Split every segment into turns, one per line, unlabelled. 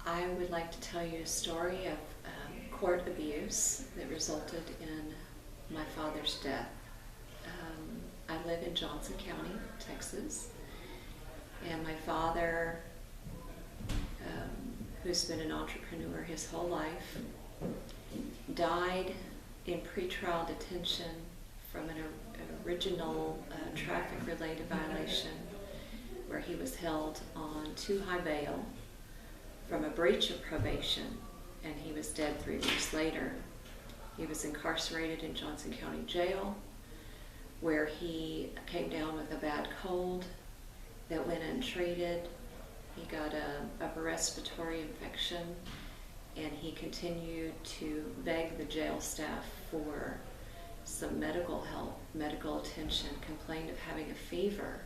I would like to tell you a story of court abuse that resulted in my father's death. I live in Johnson County, Texas, and my father, who's been an entrepreneur his whole life, died in pretrial detention from an original traffic-related violation where he was held on too high bail from a breach of probation, and he was dead 3 weeks later. He was incarcerated in Johnson County Jail, where he came down with a bad cold that went untreated. He got a upper respiratory infection, and he continued to beg the jail staff for some medical help, medical attention, complained of having a fever.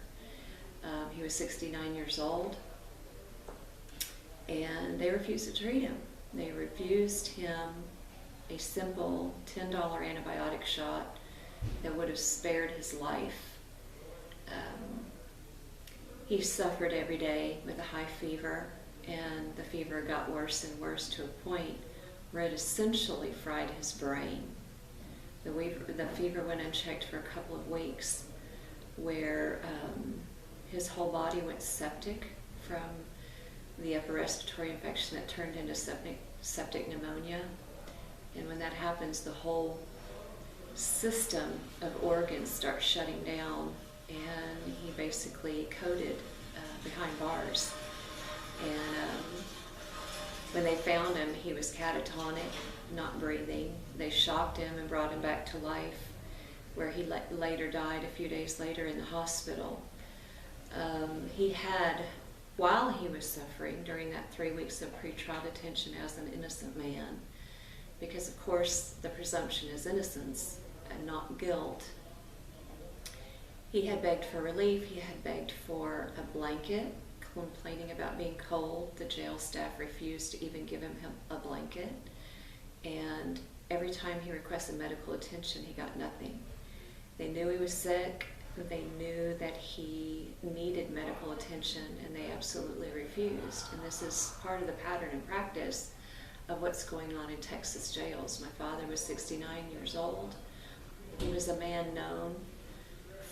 He was 69 years old, and they refused to treat him. They refused him a simple $10 antibiotic shot that would have spared his life. He suffered every day with a high fever, and the fever got worse and worse to a point where it essentially fried his brain. The fever went unchecked for a couple of weeks, where his whole body went septic from the upper respiratory infection that turned into septic pneumonia. And when that happens, the whole system of organs starts shutting down, and he basically coded behind bars. And when they found him, he was catatonic, not breathing. They shocked him and brought him back to life, where he later died a few days later in the hospital. He had, while he was suffering during that 3 weeks of pretrial detention as an innocent man, because of course the presumption is innocence and not guilt, he had begged for relief. He had begged for a blanket, complaining about being cold. The jail staff refused to even give him a blanket, and every time he requested medical attention, he got nothing. They knew he was sick. They knew that he needed medical attention, and they absolutely refused. And this is part of the pattern and practice of what's going on in Texas jails. My father was 69 years old. He was a man known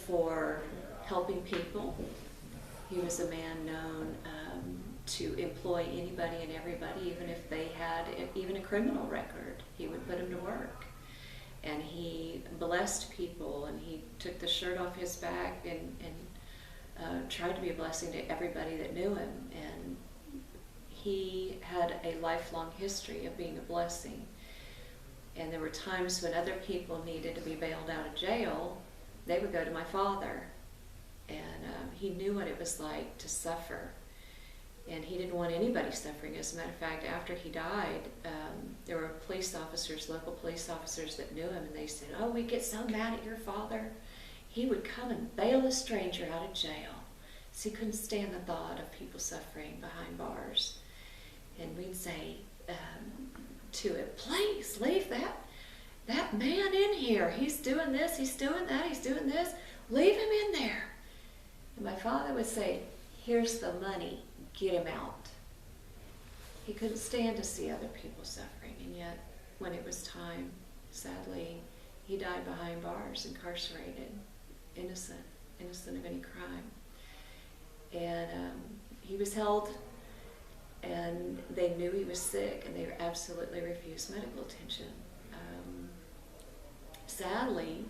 for helping people. He was a man known to employ anybody and everybody, even if they had even a criminal record. He would put them to work. And he blessed people, and he took the shirt off his back and tried to be a blessing to everybody that knew him. And he had a lifelong history of being a blessing. And there were times when other people needed to be bailed out of jail, they would go to my father. And he knew what it was like to suffer. And he didn't want anybody suffering. As a matter of fact, after he died, there were police officers, local police officers that knew him, and they said, "Oh, we get so mad at your father. He would come and bail a stranger out of jail." So he couldn't stand the thought of people suffering behind bars. And we'd say to him, "Please leave that man in here. He's doing this, he's doing that, he's doing this. Leave him in there." And my father would say, "Here's the money. Get him out." He couldn't stand to see other people suffering, and yet when it was time, sadly, he died behind bars, incarcerated, innocent of any crime. And he was held, and they knew he was sick, and they absolutely refused medical attention. Sadly,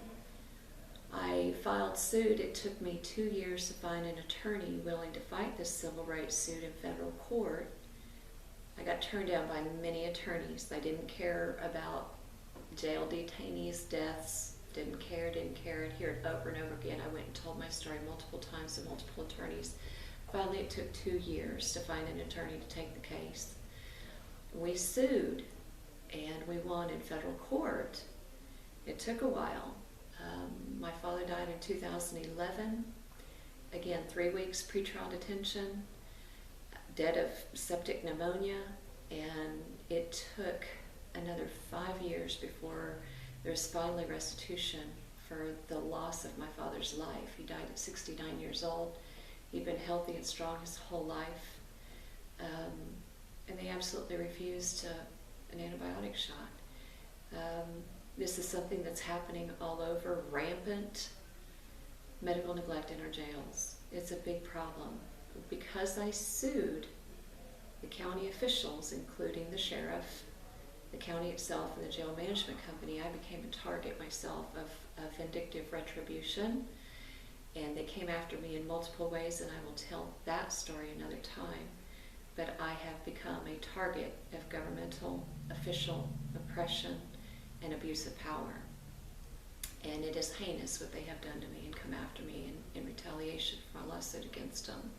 I filed suit. It took me 2 years to find an attorney willing to fight this civil rights suit in federal court. I got turned down by many attorneys. They didn't care about jail detainees' deaths, didn't care. I'd hear it over and over again. I went and told my story multiple times to multiple attorneys. Finally, it took 2 years to find an attorney to take the case. We sued, and we won in federal court. It took a while. My father died in 2011. Again, 3 weeks pretrial detention, dead of septic pneumonia, and it took another 5 years before there was finally restitution for the loss of my father's life. He died at 69 years old. He'd been healthy and strong his whole life. and they absolutely refused an antibiotic shot. This is something that's happening all over, rampant medical neglect in our jails. It's a big problem. Because I sued the county officials, including the sheriff, the county itself, and the jail management company, I became a target myself of vindictive retribution. And they came after me in multiple ways, and I will tell that story another time. But I have become a target of governmental, official oppression and abuse of power. And it is heinous what they have done to me and come after me in retaliation for a lawsuit against them.